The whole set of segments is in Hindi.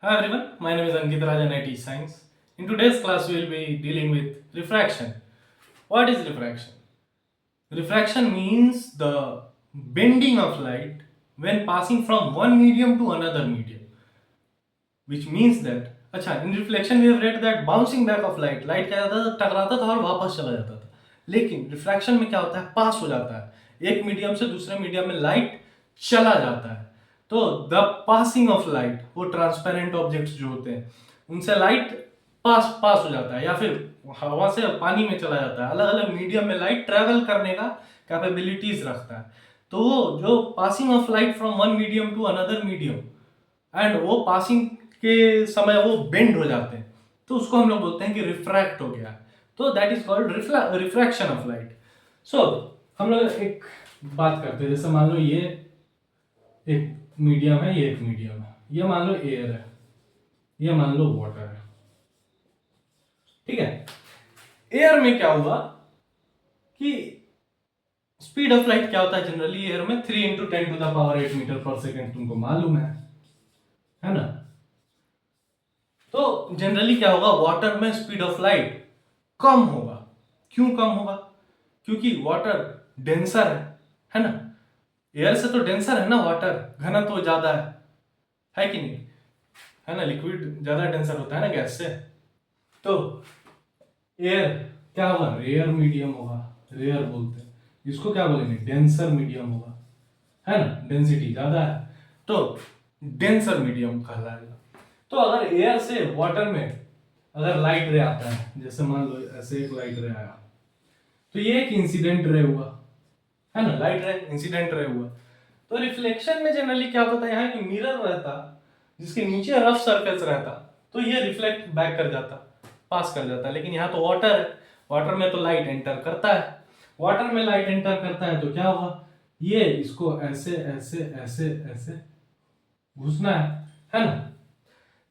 Hi everyone, my name is Ankit Raj and I teach science. In today's class, we will be dealing with refraction. What is refraction? Refraction means the bending of light when passing from one medium to another medium, which means that अच्छा in reflection we have read that bouncing back of light क्या होता था, टकराता था और वापस चला जाता था. लेकिन रिफ्रैक्शन में क्या होता है, पास हो जाता है एक मीडियम से दूसरे मीडियम में लाइट चला जाता है. तो द पासिंग ऑफ लाइट, वो ट्रांसपेरेंट ऑब्जेक्ट्स जो होते हैं उनसे लाइट पास पास हो जाता है या फिर हवा से पानी में चला जाता है. अलग अलग मीडियम में लाइट ट्रेवल करने का कैपेबिलिटीज रखता है. तो वो जो passing of light from one medium to another medium and वो पासिंग के समय वो बेंड हो जाते हैं, तो उसको हम लोग बोलते हैं कि रिफ्रैक्ट हो गया. तो that is called refraction of light. So हम लोग एक बात करते हैं, जैसे मान लो ये एक मीडियम है, ये एक मीडियम है, ये मान लो एयर है, ये मान लो वाटर है. ठीक है. एयर में क्या हुआ कि स्पीड ऑफ लाइट क्या होता है जनरली एयर में 3 इंटू 10⁸ मीटर पर सेकेंड, तुमको मालूम है ना. तो जनरली क्या होगा, वाटर में स्पीड ऑफ लाइट कम होगा. क्यों कम होगा? क्योंकि वाटर डेंसर है ना. एयर से तो डेंसर है ना वाटर, घनत्व तो ज्यादा है कि नहीं, है ना. लिक्विड ज्यादा डेंसर होता है ना गैस से. तो एयर क्या होगा, रेयर मीडियम होगा. रेयर बोलते हैं इसको, क्या बोलेंगे, डेंसर मीडियम होगा, है ना. डेंसिटी ज्यादा है तो डेंसर मीडियम कहलाएगा. तो अगर एयर से वाटर में अगर लाइट रे आता है, जैसे मान लो ऐसे एक लाइट रे आया, तो ये एक इंसिडेंट रे हुआ, है ना. लाइट रे इंसिडेंट रे हुआ. तो रिफ्लेक्शन में जनरली क्या होता है, यहाँ एक मिरर रहता जिसके नीचे रफ सरफेस रहता, तो ये रिफ्लेक्ट बैक कर जाता, पास कर जाता. लेकिन यहाँ तो वाटर है, वाटर में तो लाइट एंटर करता है. वाटर में लाइट एंटर करता है तो क्या होगा, ये इसको ऐसे ऐसे ऐसे ऐसे घुसना है ना.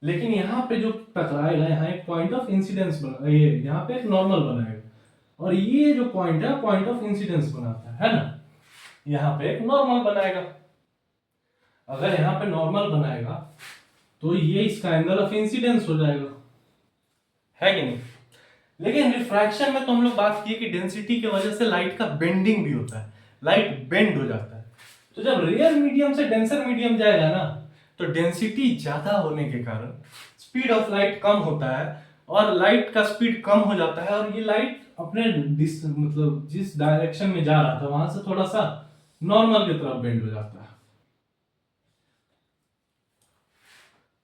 लेकिन यहाँ पे जो टकराएगा, यहाँ एक पॉइंट ऑफ इंसिडेंस बना, ये यहाँ पे एक नॉर्मल बनाएगा, और ये जो पॉइंट है पॉइंट ऑफ इंसिडेंस बनाता है ना. यहाँ पे एक नॉर्मल बनाएगा. अगर यहाँ पे नॉर्मल बनाएगा तो ये इसका एंगल ऑफ इंसिडेंस हो जाएगा, है कि नहीं. लेकिन रिफ्रैक्शन में तो हम लोग बात किए कि डेंसिटी की वजह से लाइट का बेंडिंग भी होता है, लाइट बेंड हो जाता है. तो जब रेयर मीडियम से डेंसर मीडियम जाएगा ना, तो डेंसिटी ज्यादा होने के कारण स्पीड ऑफ लाइट कम होता है और लाइट का स्पीड कम हो जाता है, और ये लाइट अपने मतलब जिस डायरेक्शन में जा रहा था वहां से थोड़ा सा नॉर्मल की तरफ बेंड हो जाता है.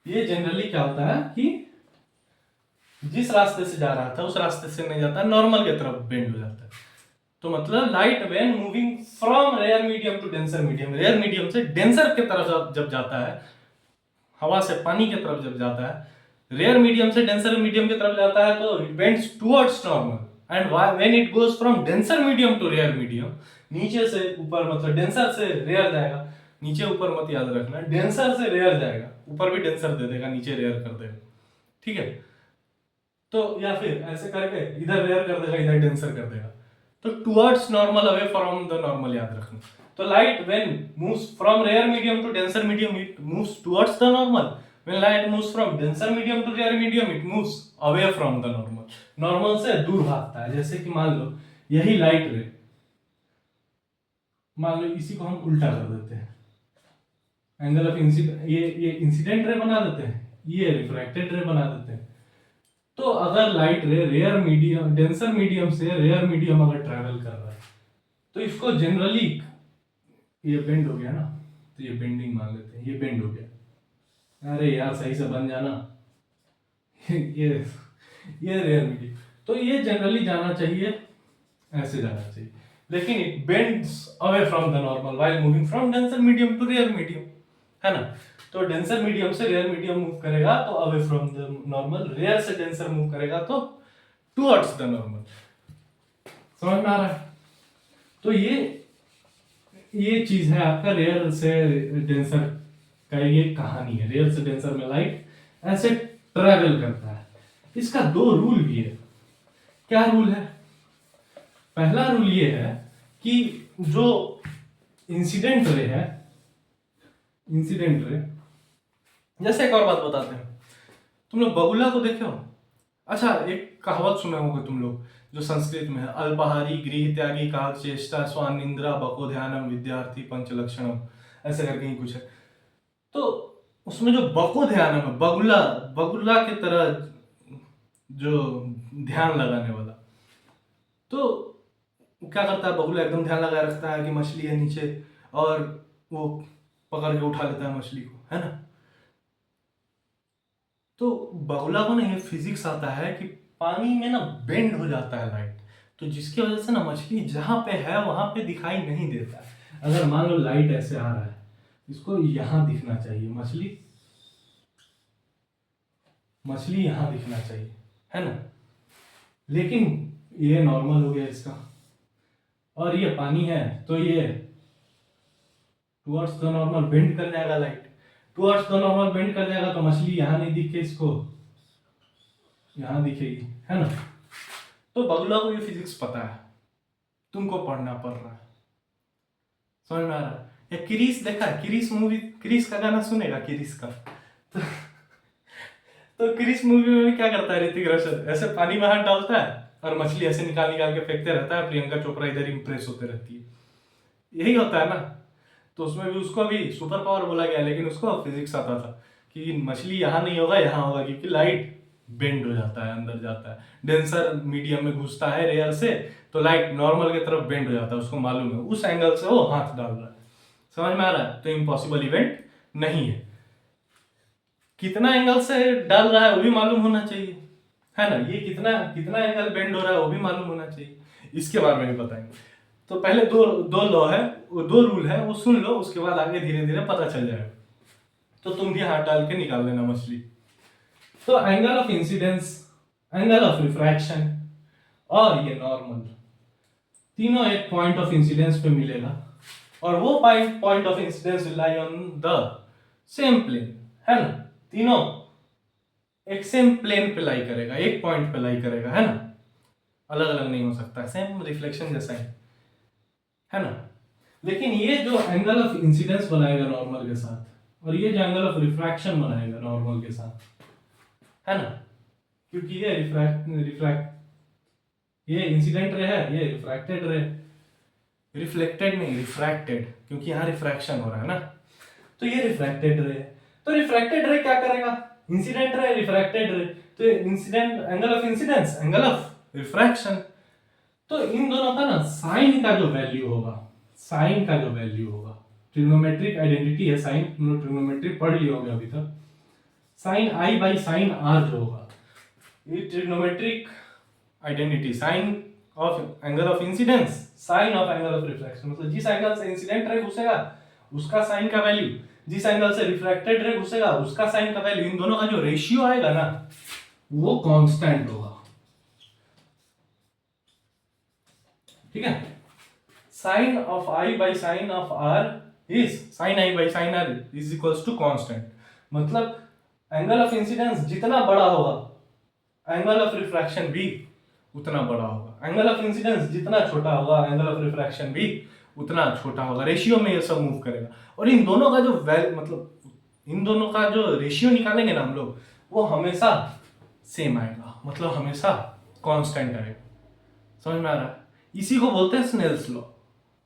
ये जनरली क्या होता है कि जिस रास्ते से जा रहा था उस रास्ते से नहीं जाता, नॉर्मल की तरफ बेंड हो जाता है. तो मतलब light when moving from rare medium to denser medium, rare medium से डेंसर की तरफ जब जाता है, हवा से पानी की तरफ जब जाता है, रेयर मीडियम से डेंसर मीडियम की तरफ जाता है, तो it bends towards normal. And when it goes from denser medium to rare medium, नीचे से ऊपर मतलब डेंसर से रेयर जाएगा, नीचे ऊपर मत याद रखना, डेंसर से रेयर जाएगा, ऊपर भी डेंसर दे देगा, नीचे रेयर कर देगा. ठीक है. तो या फिर ऐसे करके इधर रेयर कर देगा, इधर डेंसर कर देगा. तो towards normal, away from the normal याद रखना. तो light when moves from rare medium to denser medium it moves towards the normal. When light moves from denser medium to rare medium it moves away from the normal. Normal से दूर भागता है. जैसे कि मान लो यही लाइट रे, मान लो इसी को हम उल्टा कर देते हैं, एंगल ऑफ इंसिडेंट, ये इंसिडेंट रे बना देते हैं, ये रिफ्रैक्टेड रे बना देते हैं. तो अगर light ray rare medium denser medium से रेयर मीडियम अगर ट्रैवल कर रहा है, तो इसको जनरली, ये बेंड हो गया ना, तो ये बेंडिंग मान लेते हैं, ये बेंड हो गया. अरे यार सही से बन जाना. ये रेयर मीडियम, तो ये जनरली जाना चाहिए, ऐसे जाना चाहिए. लेकिन it bends away from the normal while moving from denser medium to rare medium, है ना. तो डेंसर मीडियम से रेयर मीडियम मूव करेगा तो away from the normal, rare से डेंसर मूव करेगा तो टुवर्ड्स द नॉर्मल. समझ में आ रहा है. तो ये चीज है आपका रेयर से डेंसर का, ये कहानी है. रेयर से डेंसर में लाइट ऐसे ट्रेवल करता है. इसका दो रूल भी है. क्या रूल है? पहला रूल ये है कि जो इंसिडेंट रे है, इंसिडेंट रे, जैसे एक और बात बताते हैं, तुम लोग बगुला को देखे हो? अच्छा, एक कहावत सुने होंगे तुम लोग जो संस्कृत में है, अल्पाहारी गृह त्यागी काक चेष्टा स्वान निंद्रा बको ध्यानम विद्यार्थी पंचलक्षणम, ऐसे करके ही कुछ है। तो उसमें जो बको ध्यानम है, बगुला, बगुला की तरह जो ध्यान लगाने वाला, तो वो क्या करता है, बगुला एकदम ध्यान लगाए रखता है कि मछली है नीचे, और वो पकड़ के उठा लेता है मछली को, है ना। तो बगुला को ना ये फिजिक्स आता है कि पानी में ना बेंड हो जाता है लाइट, तो जिसकी वजह से ना मछली जहां पे है वहां पे दिखाई नहीं देता है। अगर मान लो लाइट ऐसे आ रहा है, इसको यहां दिखना चाहिए, मछली मछली यहां दिखना चाहिए, है ना। लेकिन ये नॉर्मल हो गया इसका, और ये पानी है तो ये टुवर्ड्स द नॉर्मल बेंड कर जाएगा, light towards the normal bend कर जाएगा, तो मछली यहां नहीं दिखे, इसको यहां दिखेगी, है ना। तो बगुला को ये फिजिक्स पता है, तुमको पढ़ना पड़ रहा है, समझ में आ रहा है। या क्रिस देखा है, क्रिस मूवी, क्रिस का गाना सुनेगा, क्रिस का तो, तो क्रिस मूवी में भी क्या करता है ऋतिक रोशन, ऐसे पानी में हाथ डालता है और मछली ऐसे निकाल निकाल के फेंकते रहता है, प्रियंका चोपड़ा इधर इंप्रेस होते रहती है, यही होता है ना। तो उसमें भी उसको भी सुपर पावर बोला गया, लेकिन उसको फिजिक्स आता था कि मछली यहाँ नहीं होगा, यहाँ होगा, क्योंकि लाइट बेंड हो जाता है, अंदर जाता है, डेंसर मीडियम में घुसता है रेयर से, तो लाइट नॉर्मल की तरफ बेंड हो जाता है, उसको मालूम है, उस एंगल से वो हाथ डाल रहा है, समझ में आ रहा है। तो इम्पॉसिबल इवेंट नहीं है, कितना एंगल से डाल रहा है वो भी मालूम होना चाहिए, है ना। ये कितना कितना एंगल बेंड हो रहा है वो भी मालूम होना चाहिए, इसके बारे में भी बताएंगे। तो पहले दो दो लॉ है, वो दो रूल है, वो सुन लो, उसके बाद आगे धीरे धीरे पता चल जाएगा। तो तुम भी हाथ डाल के निकाल लेना मछली। तो angle of incidence, angle of refraction और ये नॉर्मल, तीनों एक पॉइंट ऑफ इंसिडेंस पे मिलेगा, और वो point of incidence will lie on the same plane, है ना। तीनों एक सेम प्लेन पे लाई करेगा, एक पॉइंट पे लाई करेगा, है ना, अलग अलग नहीं हो सकता, सेम रिफ्लेक्शन जैसा ही, है ना। लेकिन ये जो एंगल ऑफ इंसिडेंस बनाएगा नॉर्मल के साथ, और ये जो एंगल ऑफ रिफ्रैक्शन बनाएगा नॉर्मल के साथ, है ना, क्योंकि ये रिफ्रैक्ट ये इंसिडेंट रे है, ये रिफ्रैक्टेड रे, रिफ्लेक्टेड नहीं रिफ्रैक्टेड, क्योंकि यहाँ रिफ्रैक्शन हो रहा है ना। तो ये रिफ्रैक्टेड रे है, तो रिफ्रैक्टेड रे क्या करेगा, इंसिडेंट रे रिफ्रैक्टेड रे, तो incident angle of incidence angle of refraction. तो इन दोनों का ना साइन का जो वैल्यू होगा, साइन का जो वैल्यू होगा, ट्रिग्नोमेट्रिक आइडेंटिटी है साइन, तुम लोग ट्रिग्नोमेट्री पढ़ लिए होंगे अभी तक। Sine i by sine r जो होगा, ये trigonometric identity, sine of angle of incidence, sine of angle of refraction, मतलब जिस एंगल से इंसिडेंट रे घुसेगा उसका साइन का वैल्यू, जिस एंगल से रिफ्रैक्टेड रे घुसेगा उसका साइन का वैल्यू, इन दोनों का जो रेशियो आएगा ना वो कांस्टेंट होगा, ठीक है। Sine of i by sine of r is sine i by sine r is equals to constant, मतलब एंगल ऑफ इंसिडेंस जितना बड़ा होगा एंगल ऑफ रिफ्रैक्शन भी उतना बड़ा होगा, एंगल ऑफ इंसिडेंस जितना छोटा होगा एंगल ऑफ रिफ्रैक्शन भी उतना छोटा होगा, रेशियो में ये सब मूव करेगा। और इन दोनों का जो मतलब इन दोनों का जो रेशियो निकालेंगे ना हम लोग, वो हमेशा सेम आएगा, मतलब हमेशा कांस्टेंट आएगा, समझ में आ रहा है। इसी को बोलते हैं स्नेल्स लॉ।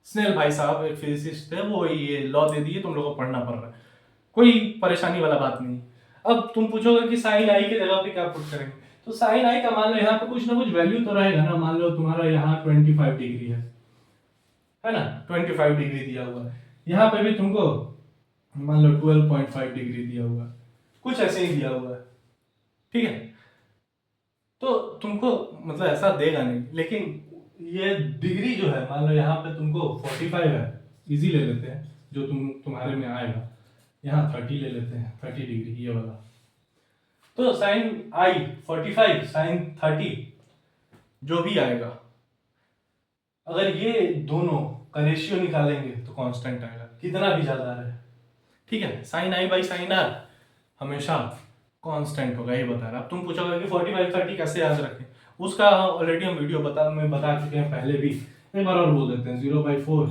स्नेल भाई साहब एक फिजिसिस्ट थे, वो ये लॉ दे दिए, तुम लोगों को पढ़ना पड़ रहा है, कोई परेशानी वाला बात नहीं। अब तुम पूछोगे कि साइन आई की जगह पे क्या पुट करेंगे, तो साइन आई का मान लो यहाँ पे कुछ ना कुछ वैल्यू तो रहेगा ना, मान लो तुम्हारा यहाँ 25 डिग्री है ना, 25 डिग्री दिया हुआ है, यहाँ पे भी तुमको मान लो 12.5 डिग्री दिया हुआ है, कुछ ऐसे ही दिया हुआ है, ठीक है। तो तुमको मतलब ऐसा देगा नहीं, लेकिन ये डिग्री जो है मान लो यहाँ पे तुमको 45 है, इजी ले लेते हैं जो तुम्हारे में आएगा, यहाँ 30 ले लेते हैं, 30 डिग्री ये वाला। तो साइन आई 45 साइन 30 जो भी आएगा, अगर ये दोनों का रेशियो निकालेंगे तो कांस्टेंट आएगा, कितना भी ज्यादा रहे, ठीक है। Sine i by sine r हमेशा कांस्टेंट होगा, ये बता रहा। अब तुम पूछोगे कि 45 30 कैसे याद रखें, उसका ऑलरेडी हम वीडियो बता चुके हैं पहले भी, एक बार और बोल देते हैं, 0/4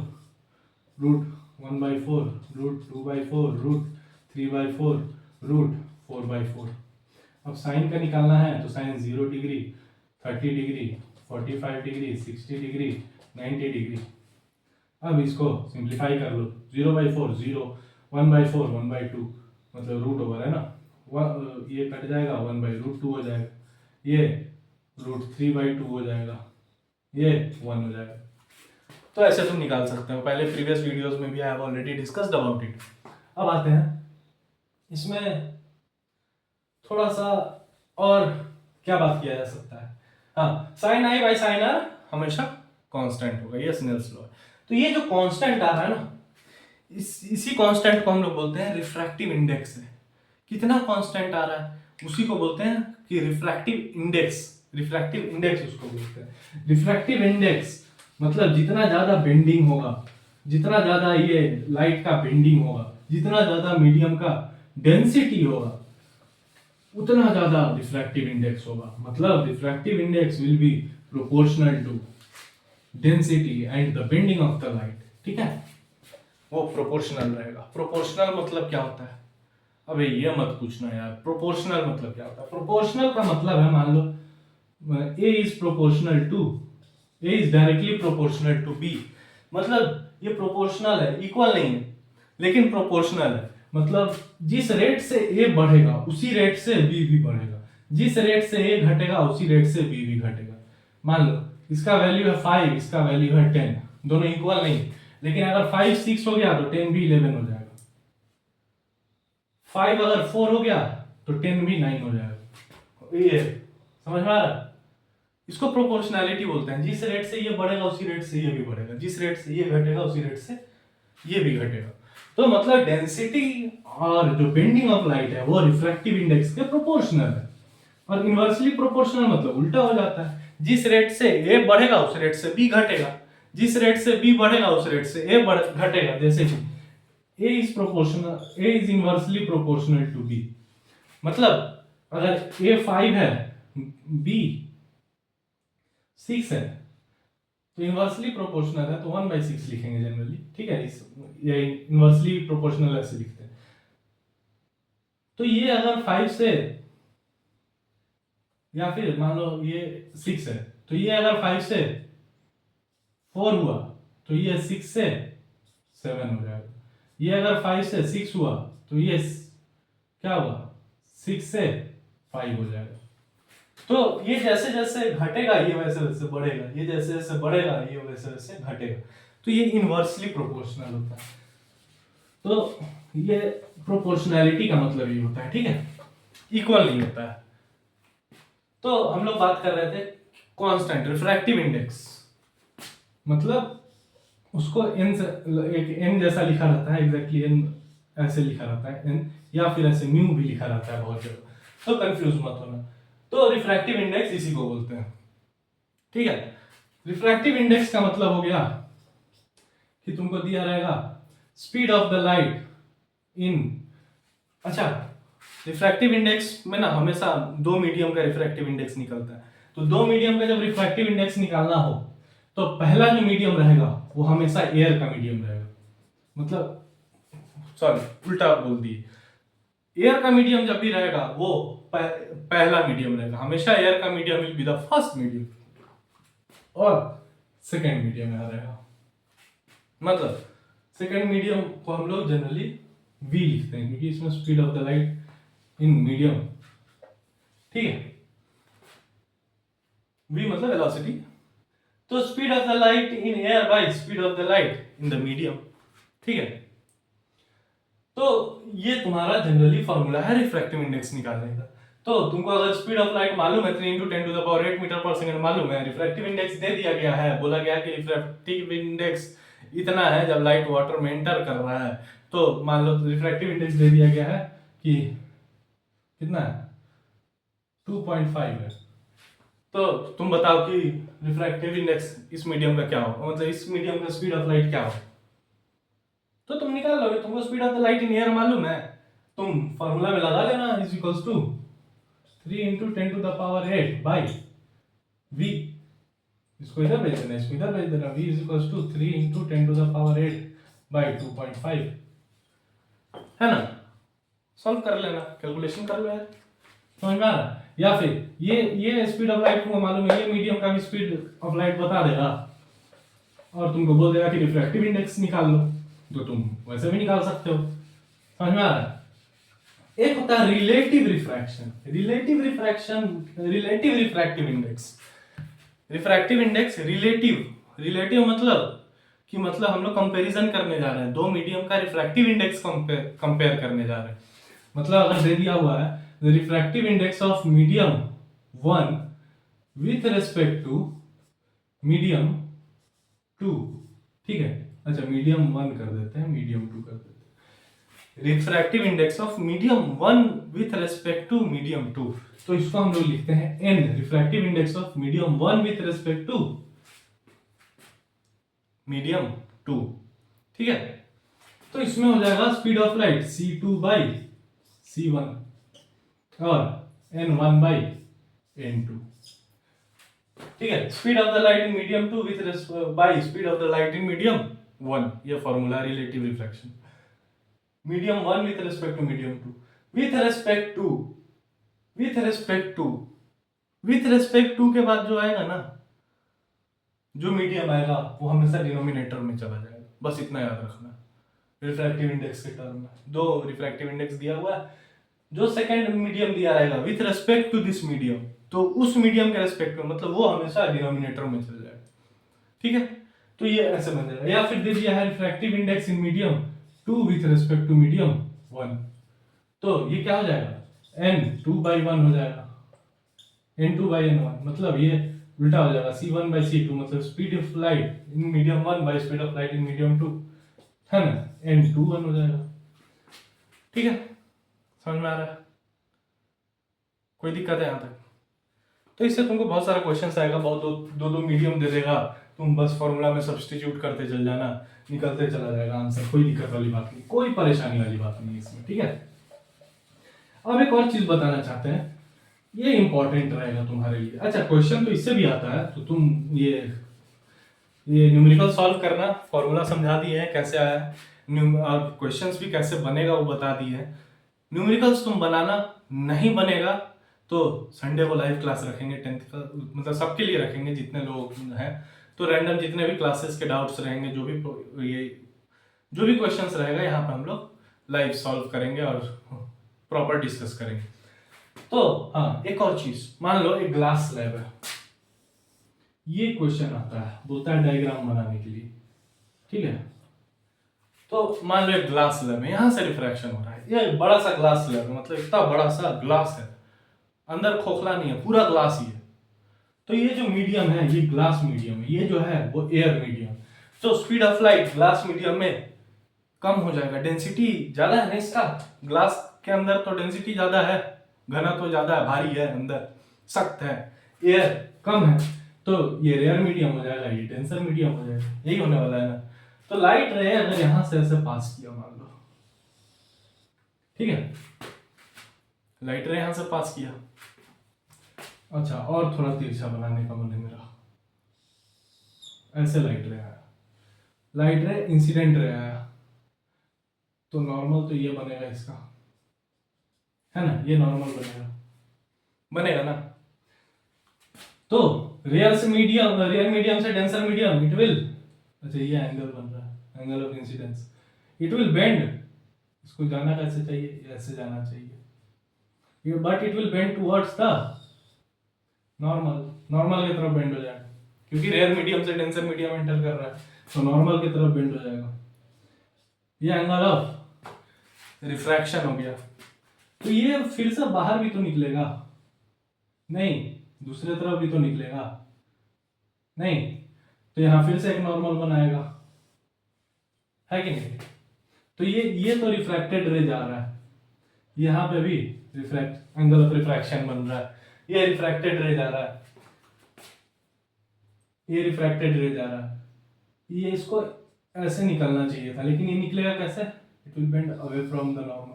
रूट 1/4 रूट 2/4 रूट 3/4 रूट 4/4, अब साइन का निकालना है तो sine 0 degree, 30 degree, 45 degree, 60 degree, 90 degree. अब इसको सिंप्लीफाई कर लो, 0/4 0, 1/4 1/2, मतलब रूट ओवर है ना, ये कट जाएगा, 1/√2 हो जाएगा, ये √3/2 हो जाएगा, ये 1 हो जाएगा। तो ऐसे तुम निकाल सकते हो, पहले प्रीवियस वीडियोस में भी I have already discussed about it. अब आते हैं इसमें थोड़ा सा और क्या बात किया जा सकता है। हाँ, sine i by sine r हमेशा कांस्टेंट होगा, ये स्नेल्स लॉ है। तो ये जो कांस्टेंट आ रहा है ना, इसी कांस्टेंट को हम लोग बोलते हैं रिफ्रैक्टिव इंडेक्स है। कितना कांस्टेंट आ रहा है उसी को बोलते हैं कि रिफ्रैक्टिव इंडेक्स। रिफ्रैक्टिव इंडेक्स उसको बोलते हैं। रिफ्रैक्टिव इंडेक्स मतलब जितना ज्यादा बेंडिंग होगा, जितना ज्यादा ये लाइट का बेंडिंग होगा, जितना ज्यादा मीडियम का डेंसिटी होगा, उतना ज्यादा रिफ्रैक्टिव इंडेक्स होगा। मतलब refractive index will be proportional to density and the bending of the light. ठीक है, वो प्रोपोर्शनल रहेगा। प्रोपोर्शनल मतलब क्या होता है? अबे ये मत पूछना यार, प्रोपोर्शनल मतलब क्या होता है? प्रोपोर्शनल का मतलब है, मान लो A is proportional to, A is directly proportional to B। मतलब ये प्रोपोर्शनल है, इक्वल नहीं है, लेकिन प्रोपोर्शनल है। मतलब जिस रेट से A बढ़ेगा उसी रेट से B भी बढ़ेगा, जिस रेट से A घटेगा उसी रेट से B भी घटेगा। मान लो इसका वैल्यू है 5, इसका वैल्यू है 10, दोनों इक्वल नहीं, लेकिन अगर 5 6 हो गया तो 10 भी 11 हो जाएगा। 5 अगर 4 हो गया तो 10 भी 9 हो जाएगा। ये समझ में आ रहा है? इसको प्रोपोर्शनैलिटी बोलते हैं। जिस रेट से ये बढ़ेगा उसी रेट से ये भी बढ़ेगा, जिस रेट से ये घटेगा उसी रेट से ये भी घटेगा। तो मतलब डेंसिटी और जो बेंडिंग ऑफ लाइट है वो रिफ्रैक्टिव इंडेक्स के प्रोपोर्शनल है। और इनवर्सली प्रोपोर्शनल मतलब उल्टा हो जाता है, जिस रेट से ए बढ़ेगा उस रेट से बी घटेगा, जिस रेट से बी बढ़ेगा उस रेट से ए घटेगा। जैसे कि A is proportional, A is inversely proportional to B। मतलब अगर A 5 है, B 6 है, तो इनवर्सली प्रोपोर्शनल है तो 1/6 लिखेंगे जनरली। ठीक है, ये इनवर्सली प्रोपोर्शनल ऐसे लिखते हैं। तो ये अगर 5 से, या फिर मान लो ये 6 है, तो ये अगर 5 से 4 हुआ तो ये 6 से 7 हो जाएगा। ये अगर 5 से 6 हुआ तो ये क्या हुआ, 6 से 5 हो जाएगा। तो ये जैसे जैसे घटेगा ये वैसे वैसे बढ़ेगा, ये जैसे जैसे बढ़ेगा ये वैसे वैसे घटेगा। तो ये इनवर्सली प्रोपोर्शनल होता है। तो ये प्रोपोर्शनैलिटी का मतलब ये होता है। ठीक है, इक्वल नहीं होता है। तो हम लोग बात कर रहे थे कांस्टेंट रिफ्रैक्टिव इंडेक्स, मतलब उसको n से एक n जैसा लिखा रहता है, एग्जैक्टली n ऐसे लिखा रहता है n, या फिर ऐसे म्यू भी लिखा रहता है बहुत जगह, तो कंफ्यूज मत होना। तो रिफ्रैक्टिव इंडेक्स इसी को बोलते हैं। ठीक है, रिफ्रैक्टिव इंडेक्स का मतलब हो गया कि तुमको दिया रहेगा स्पीड ऑफ द लाइट इन, अच्छा रिफ्रैक्टिव इंडेक्स में ना हमेशा दो मीडियम का रिफ्रैक्टिव इंडेक्स निकलता है। तो दो मीडियम का जब रिफ्रैक्टिव इंडेक्स निकालना हो तो पहला जो मीडियम रहेगा वो हमेशा एयर का मीडियम रहेगा। मतलब सॉरी उल्टा बोल दिए, एयर का मीडियम जब भी रहेगा वो पहला मीडियम रहेगा। हमेशा एयर का medium will be the first medium और सेकेंड मीडियम यहाँ रहेगा। मतलब सेकेंड मीडियम को हम लोग जनरली वी लिखते हैं क्योंकि इसमें speed of the light in medium, ठीक है, वी मतलब वेलोसिटी। तो speed of the light in air by speed of the light in the medium. ठीक है, तो ये तुम्हारा जनरली फॉर्मूला है रिफ्रैक्टिव इंडेक्स निकालने का। तो तुमको अगर स्पीड ऑफ लाइट मालूम है 3 × 10⁸ मीटर पर सेकंड मालूम है, रिफ्रैक्टिव इंडेक्स दे दिया गया है, बोला गया कि रिफ्रैक्टिव इंडेक्स इतना है जब लाइट वाटर में एंटर कर रहा है, तो मान लो रिफ्रैक्टिव इंडेक्स दे दिया गया है कि कितना है 2.5 है। तो तुम बताओ कि रिफ्रैक्टिव इंडेक्स इस मीडियम का क्या होगा, मतलब इस मीडियम का स्पीड ऑफ लाइट क्या होगा। तो तुम निकाल लोगे, तुमको speed of the light in air मालूम है, तुम फॉर्मूला में लगा लेना is equals to 3 × 10⁸ by v। इसको इधर भेज देना, इसको इधर भेज देना, v is equals to 3 × 10⁸ by 2.5 है ना। सॉल्व कर लेना, कैलकुलेशन कर लो यार। समझ में आ रहा है? या फिर ये स्पीड ऑफ लाइट तुमको मालूम है, ये मीडियम का भी स्पीड ऑफ लाइट बता देगा और तुमको बोल देगा कि रिफ्रैक्टिव इंडेक्स निकाल लो, तो तुम वैसे भी निकाल सकते हो। समझ में आ रहा है? एक होता है relative refraction, relative refractive index. Refractive index relative मतलब कि मतलब हम लोग कंपैरिजन करने जा रहे हैं, दो मीडियम का रिफ्रैक्टिव इंडेक्स कंपेयर करने जा रहे हैं। मतलब अगर दे दिया हुआ है the refractive index of medium 1 with respect to medium 2, ठीक है। अच्छा मीडियम 1 कर देते हैं, मीडियम 2 कर देते हैं। Refractive index of medium 1 with respect to medium 2, तो इसको हम लोग लिखते हैं n, refractive index of medium 1 with respect to medium 2, ठीक है। तो इसमें हो जाएगा speed of light c2 by c1 और n1 बाई n2, ठीक है। Speed of the light in medium 2 with by speed of the light in medium 1, ये formula relative refraction. Medium 1 with respect to medium 2 with respect to with respect to के बाद जो आएगा ना, जो मीडियम आएगा वो हमेशा डिनोमिनेटर में चला जाएगा, बस इतना याद रखना। रिफ्रैक्टिव इंडेक्स के टर्म में दो रिफ्रैक्टिव इंडेक्स दिया हुआ है, जो सेकंड मीडियम दिया रहेगा with respect to this medium, तो उस मीडियम के रेस्पेक्ट में मतलब वो हमेशा डिनोमिनेटर में चल जाएगा, ठीक है। तो ये ऐसे बन जाएगा। या फिर दे दिया है refractive index in medium 2 with respect to medium 1, तो ये क्या हो जाएगा n2/1 हो जाएगा, n2/n1, मतलब ये उल्टा हो जाएगा c1/c2, मतलब speed of light in medium 1 by speed of light in medium 2, है ना, n2/1 हो जाएगा, ठीक है। समझ में आ रहा है? कोई दिक्कत है यहाँ तक? तो इससे तुमको बहुत सारा क्वेश्चन आएगा, बहुत दो मीडियम दे देगा, तुम बस फॉर्मूला में सब्स्टिट्यूट करते चल जाना, निकलते चला जाएगा आंसर, कोई दिक्कत वाली बात नहीं, कोई परेशानी वाली बात नहीं इसमें, ठीक है। अब एक और चीज बताना चाहते हैं, ये इंपॉर्टेंट रहेगा तुम्हारे लिए। अच्छा क्वेश्चन तो इससे भी आता है, तो तुम ये न्यूमेरिकल सॉल्व करना, फॉर्मूला समझा दिए हैं कैसे आया, और क्वेश्चंस भी कैसे बनेगा वो बता दिए हैं। न्यूमेरिकल्स तुम बनाना, नहीं बनेगा तो संडे को लाइव क्लास रखेंगे 10th का, मतलब सबके लिए रखेंगे जितने लोग हैं, तो रैंडम जितने भी क्लासेस के डाउट्स रहेंगे, जो भी क्वेश्चंस रहेगा यहाँ पे हम लोग लाइव सॉल्व करेंगे और प्रॉपर डिस्कस करेंगे। तो हाँ एक और चीज, मान लो एक ग्लास स्लैब है, ये क्वेश्चन आता है, बोलता है डायग्राम बनाने के लिए, ठीक है। तो मान लो एक ग्लास स्लैब है, यहां से रिफ्रैक्शन हो रहा है, ये बड़ा सा ग्लास स्लैब है, मतलब इतना बड़ा सा ग्लास है, अंदर खोखला नहीं है, पूरा ग्लास ही है। तो ये जो मीडियम है ये ग्लास मीडियम है, ये जो है वो एयर मीडियम। तो speed of light glass medium में कम हो जाएगा, डेंसिटी ज्यादा है ना इसका, ग्लास के अंदर तो डेंसिटी ज्यादा है, घना तो ज्यादा है, भारी है, अंदर सख्त है, एयर कम है, तो ये रेयर मीडियम हो जाएगा, ये डेंसर मीडियम हो जाएगा, यही होने वाला है ना। तो लाइट रे अगर यहां से ऐसे पास किया मान लो, ठीक है, लाइट रे यहां से पास किया, अच्छा और थोड़ा तिरछा बनाने का मन है मेरा, ऐसे लाइट रे आया, लाइट रे इंसिडेंट रे आया, तो नॉर्मल तो ये बनेगा इसका, है ना, ये नॉर्मल बनेगा ना। तो रेयर मीडियम से डेंसर मीडियम इट विल, अच्छा ये एंगल बन रहा है, angle of incidence, it will bend, इसको जाना कैसे चाहिए, ऐसे जाना चाहिए, but it will bend towards the normal की तरफ बेंड हो जाएगा, क्योंकि रेयर मीडियम से डेंसर मीडियम एंटर कर रहा है, तो नॉर्मल की तरफ बेंड हो जाएगा, ये एंगल ऑफ रिफ्रैक्शन हो गया। तो ये फिर से बाहर भी तो निकलेगा, नहीं दूसरे तरफ भी तो निकलेगा, नहीं, तो यहां फिर से एक नॉर्मल बनाएगा, है कि नहीं। तो ये तो रिफ्रैक्टेड रे जा रहा है, यहां पे भी रिफ्रैक्ट एंगल ऑफ रिफ्रैक्शन बन रहा है, ये रिफ्रैक्टेड रे जा रहा है, ये रिफ्रैक्टेड रे जा रहा है, ये इसको ऐसे निकलना चाहिए था, लेकिन ये निकलेगा कैसे, it will bend away from the normal,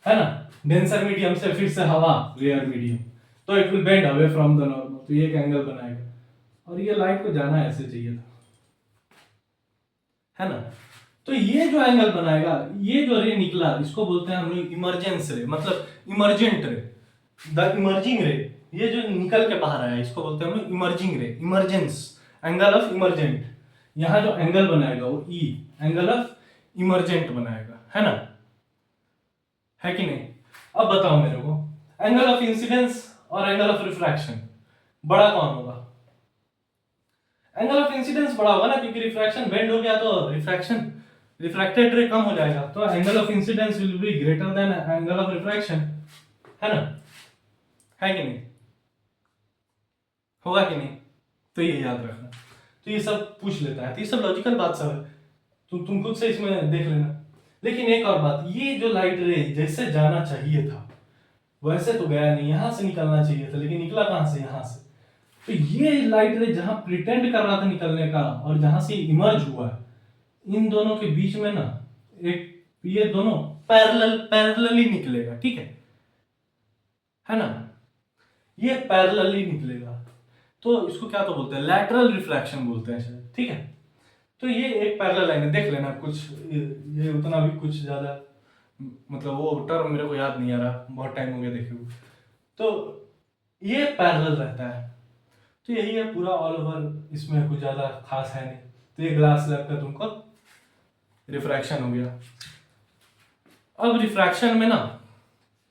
है ना, डेंसर मीडियम से फिर से हवा रेयर मीडियम, तो it will bend away from the normal, तो ये एक एंगल बनाएगा, और ये लाइट को जाना ऐसे चाहिए था, है ना। तो ये जो एंगल बनाएगा, ये जो रे निकला इसको बोलते हैं हम लोग इमर्जेंस रे, मतलब इमर्जेंट रे, द इमर्जिंग रे, ये जो निकल के बाहर आया इसको बोलते हैं हम लोग इमर्जिंग रे, इमरजेंस, एंगल ऑफ इमरजेंट। यहाँ जो एंगल बनाएगा वो ई, एंगल ऑफ इमरजेंट बनाएगा, है ना, है कि नहीं। अब बताओ मेरे को, एंगल ऑफ इंसिडेंस और एंगल ऑफ रिफ्रैक्शन बड़ा कौन होगा? एंगल ऑफ इंसिडेंस बड़ा होगा ना, क्योंकि रिफ्रैक्शन बेंड हो गया तो रिफ्रैक्शन, रिफ्रैक्टेड रे कम हो जाएगा, तो angle of incidence will be greater than angle of refraction, है ना, है कि नहीं, होगा कि नहीं। तो ये याद रखना, तो ये सब पूछ लेता है, तो ये सब लॉजिकल बात सब है, तुम खुद से इसमें देख लेना। लेकिन एक और बात, ये जो लाइट रे जैसे जाना चाहिए था वैसे तो गया नहीं, यहां से निकलना चाहिए था, लेकिन निकला कहां से, यहां से। तो ये लाइट रे जहां प्रिटेंड कर रहा था निकलने का और जहां से इमर्ज हुआ, इन दोनों के बीच में ना एक, ये दोनों पैरेलल पैरेलली निकलेगा, ठीक है ना, ये पैरेलली निकलेगा, तो इसको क्या तो बोलते हैं, लैटरल रिफ्रैक्शन बोलते हैं शायद, ठीक है। तो ये एक पैरेलल लाइन है, देख लेना कुछ, ये उतना भी कुछ ज्यादा, मतलब वो टर्म मेरे को याद नहीं आ रहा, बहुत टाइम हो गया देखे हुए। तो ये पैरेलल रहता है, तो यही है पूरा ऑल ओवर, इसमें कुछ ज्यादा खास है नहीं। तो ये ग्लास स्लैब का तुमको रिफ्रैक्शन हो गया। अब रिफ्रैक्शन में ना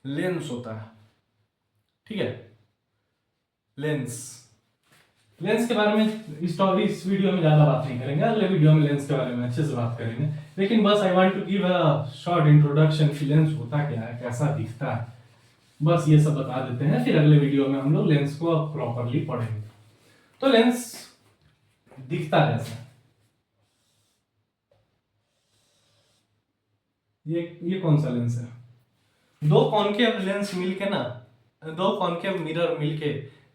लेंस होता है, ठीक है, लेंस, लेंस के बारे में इस वीडियो में ज्यादा बात नहीं करेंगे, अगले वीडियो में लेंस के बारे में अच्छे से बात करेंगे। लेकिन बस I want to give a short introduction कि लेंस होता क्या है, कैसा दिखता है, बस ये सब बता देते हैं, फिर अगले वीडियो में हम लोग लेंस को प्रॉपरली पढ़ेंगे। तो लेंस दिखता कैसा, ये कौन सा लेंस है, दो कॉनकेव लेंस मिलके ना, दो कॉनकेव मिरर मिलके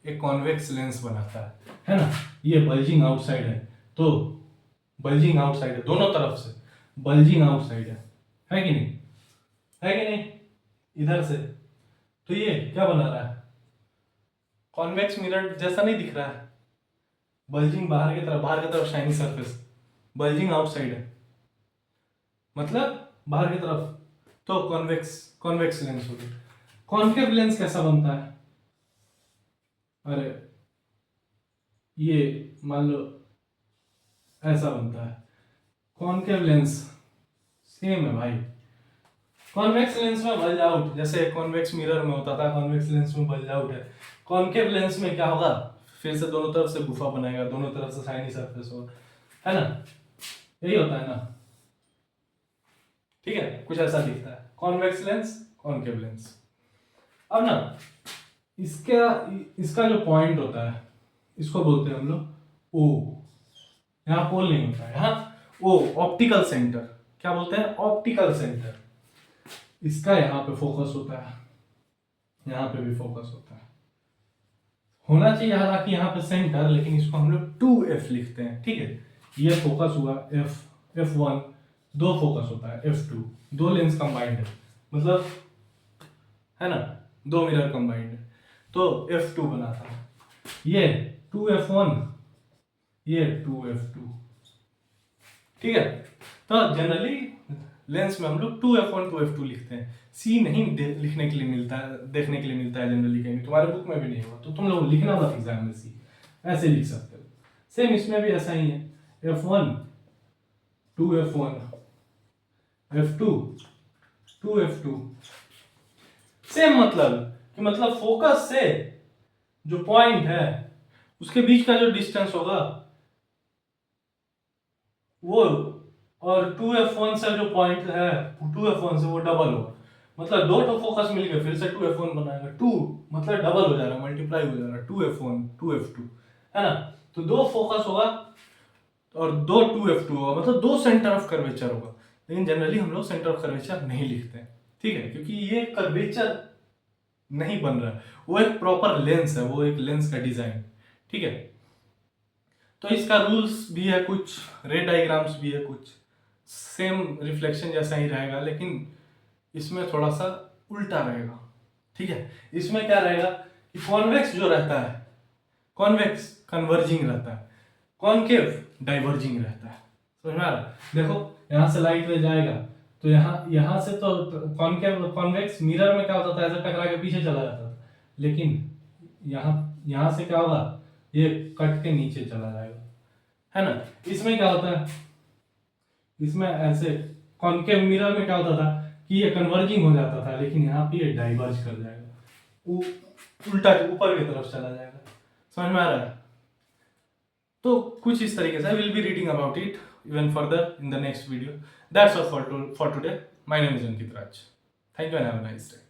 एक कॉन्वेक्स लेंस बनाता है ना। ये बल्जिंग आउटसाइड है, तो बल्जिंग आउटसाइड है, दोनों तरफ से बल्जिंग आउटसाइड है कि नहीं, है कि नहीं, इधर से। तो ये क्या बना रहा है, कॉन्वेक्स मिरर जैसा नहीं दिख रहा है, बल्जिंग बाहर की तरफ शाइनी सरफेस, बल्जिंग आउटसाइड है, मतलब बाहर की तरफ, तो कॉन्वेक्स, कॉन्वेक्स लेंस हो गया। कॉन्केव लेंस कैसा बनता है, अरे ये मान लो ऐसा बनता है, कॉन्केव लेंस सेम है भाई, कॉन्वेक्स लेंस में बल्ज आउट, जैसे कॉन्वेक्स मिरर में होता था, कॉन्वेक्स लेंस में बल्ज आउट है। कॉन्केव लेंस में क्या होगा, फिर से दोनों तरफ से गुफा बनाएगा, दोनों तरफ से शाइनी सरफेस होगा, है ना, यही होता है ना, ठीक है, कुछ ऐसा दिखता है कॉन्वेक्स लेंस, कॉन्केव लेंस। अब ना इसका इसका जो पॉइंट होता है इसको बोलते हैं हम लोग ओ, यहाँ पोल नहीं होता है, यहाँ ओ, ऑप्टिकल सेंटर, क्या बोलते हैं, ऑप्टिकल सेंटर। इसका यहाँ पे फोकस होता है, यहाँ पे भी फोकस होता है, होना चाहिए हालांकि यहाँ पे सेंटर, लेकिन इसको हम लोग 2f लिखते हैं, ठीक है। ये फोकस हुआ f1, दो फोकस होता है f2, दो लेंस कंबाइंड है, मतलब है ना, दो मिरर कंबाइंड है, तो f2 बना था, ये 2f1, ये 2f2, ठीक है। तो जनरली लेंस में हम लोग 2f1 2f2 लिखते हैं, सी नहीं लिखने के लिए मिलता है, देखने के लिए मिलता है जनरली, कहीं तुम्हारे बुक में भी नहीं होगा, तो तुम लोग लिखना मत एग्जाम में सी, ऐसे लिख सकते हो। सेम इसमें भी ऐसा ही है, f1 2f1, f2 2f2, same, मतलब कि मतलब फोकस से जो पॉइंट है उसके बीच का जो डिस्टेंस होगा वो, और 2f1 से जो पॉइंट है 2f1 से वो डबल होगा, मतलब दो तो फोकस मिल गए, फिर से 2f1 बनाएगा, 2 मतलब डबल हो जा रहा है, मल्टीप्लाई हो जा रहा है, 2f1 2f2, है ना। तो दो फोकस होगा और दो 2f2 होगा, मतलब दो सेंटर ऑफ कर्वेचर होगा, लेकिन जनरली हम लोग सेंटर ऑफ कर्वेचर नहीं लिखते हैं, ठीक है, क्योंकि ये कर्वेचर नहीं बन रहा है, वो एक प्रॉपर लेंस है, वो एक लेंस का डिजाइन, ठीक है। तो इसका रूल्स भी है कुछ, रे डायग्राम्स भी है कुछ, सेम रिफ्लेक्शन जैसा ही रहेगा, लेकिन इसमें थोड़ा सा उल्टा रहेगा, ठीक है। इसमें क्या रहेगा कि कॉन्वेक्स जो रहता है, कॉन्वेक्स कन्वर्जिंग रहता है, कॉन्केव डाइवर्जिंग रहता है, समझ में आ रहा है। देखो यहाँ से लाइट रे जाएगा, तो यहाँ से तो कॉन्केव कॉन्वेक्स मिरर में क्या होता था, ऐसा टकरा के पीछे चला जाता था, लेकिन यहाँ यहाँ से क्या होगा, ये कट के नीचे चला जाएगा, है ना। इसमें क्या होता है, इसमें ऐसे कॉन्केव मिरर में क्या होता था कि ये कन्वर्जिंग हो जाता था, लेकिन यहाँ पे ये डाइवर्ज कर जाएगा, उल्टा ऊपर की तरफ चला जाएगा। समझ में आ रहा है। तो कुछ इस तरीके से will be reading about it even further in the next video. That's all for today. My name is Ankit Raj. Thank you and have a nice day.